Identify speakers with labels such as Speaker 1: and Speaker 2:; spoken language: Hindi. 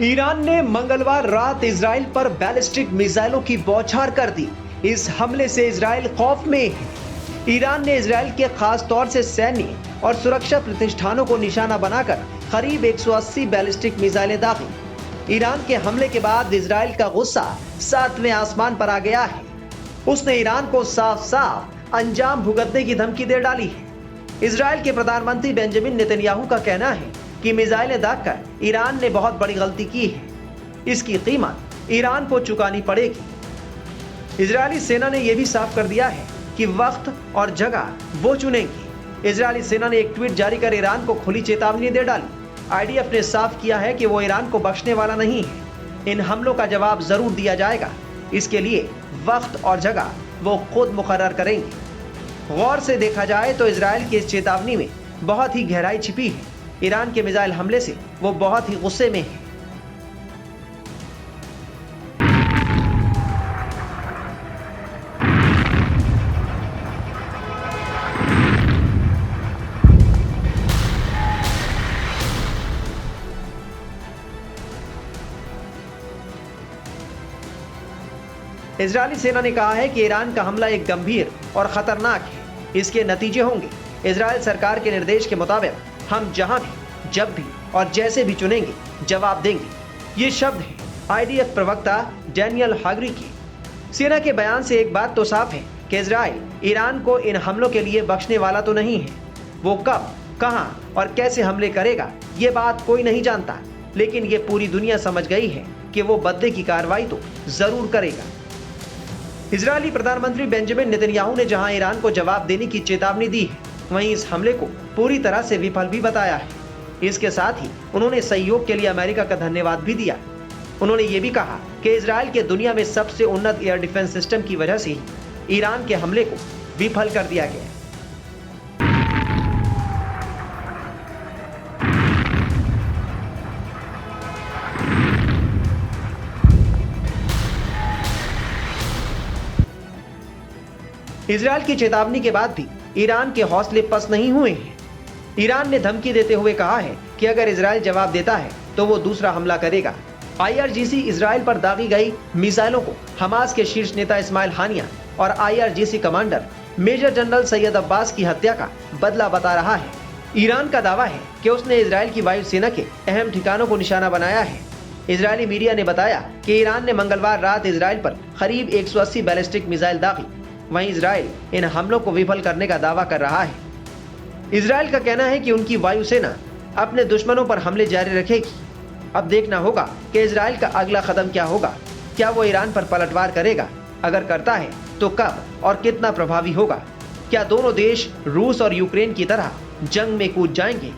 Speaker 1: ईरान ने मंगलवार रात इजराइल पर बैलिस्टिक मिसाइलों की बौछार कर दी। इस हमले से इजराइल खौफ में है। ईरान ने इजराइल के खास तौर से सैन्य और सुरक्षा प्रतिष्ठानों को निशाना बनाकर करीब 180 बैलिस्टिक मिसाइलें दागी। ईरान के हमले के बाद इजराइल का गुस्सा 7वें आसमान पर आ गया है। उसने ईरान को साफ साफ अंजाम भुगतने की धमकी दे डाली है। इजराइल के प्रधानमंत्री बेंजामिन नेतन्याहू का कहना है कि मिसाइलें दागकर ईरान ने बहुत बड़ी गलती की है। इसकी कीमत ईरान को चुकानी पड़ेगी। इजरायली सेना ने यह भी साफ कर दिया है कि वक्त और जगह वो चुनेंगी। इजरायली सेना ने एक ट्वीट जारी कर ईरान को खुली चेतावनी दे डाली। आईडीएफ ने साफ किया है कि वो ईरान को बख्शने वाला नहीं है। इन हमलों का जवाब जरूर दिया जाएगा। इसके लिए वक्त और जगह वो खुद मुकर्रर करेंगे। गौर से देखा जाए तो इजराइल की इस चेतावनी में बहुत ही गहराई छिपी है। ईरान के मिसाइल हमले से वो बहुत ही गुस्से में है। इजरायली सेना ने कहा है कि ईरान का हमला एक गंभीर और खतरनाक है। इसके नतीजे होंगे। इजराइल सरकार के निर्देश के मुताबिक हम जहां भी, जब भी और जैसे भी चुनेंगे जवाब देंगे। ये शब्द है आईडीएफ प्रवक्ता डैनियल हागरी की। सेना के बयान से एक बात तो साफ है कि इजराइल ईरान को इन हमलों के लिए बख्शने वाला तो नहीं है। वो कब, कहां और कैसे हमले करेगा ये बात कोई नहीं जानता, लेकिन ये पूरी दुनिया समझ गई है कि वो बदले की कार्रवाई तो जरूर करेगा। इजरायली प्रधानमंत्री बेंजामिन नेतन्याहू ने जहां ईरान को जवाब देने की चेतावनी दी है, वहीं इस हमले को पूरी तरह से विफल भी बताया है। इसके साथ ही उन्होंने सहयोग के लिए अमेरिका का धन्यवाद भी दिया। उन्होंने ये भी कहा कि इजराइल के दुनिया में सबसे उन्नत एयर डिफेंस सिस्टम की वजह से ही ईरान के हमले को विफल कर दिया गया। इजराइल की चेतावनी के बाद भी ईरान के हौसले पस्त नहीं हुए हैं। ईरान ने धमकी देते हुए कहा है कि अगर इजराइल जवाब देता है तो वो दूसरा हमला करेगा। आईआरजीसी इजराइल पर दागी गई मिसाइलों को हमास के शीर्ष नेता इस्माइल हानिया और IRGC commander major general Sayyed Abbas की हत्या का बदला बता रहा है। ईरान का दावा है कि उसने इजराइल की वायुसेना के अहम ठिकानों को निशाना बनाया है। इजरायली मीडिया ने बताया कि ईरान ने मंगलवार रात इजराइल पर करीब 180 बैलिस्टिक मिसाइल दागी। वहीं इजराइल इन हमलों को विफल करने का दावा कर रहा है। इजराइल का कहना है कि उनकी वायुसेना अपने दुश्मनों पर हमले जारी रखेगी। अब देखना होगा कि इजराइल का अगला कदम क्या होगा। क्या वो ईरान पर पलटवार करेगा? अगर करता है तो कब और कितना प्रभावी होगा? क्या दोनों देश रूस और यूक्रेन की तरह जंग में कूद जाएंगे?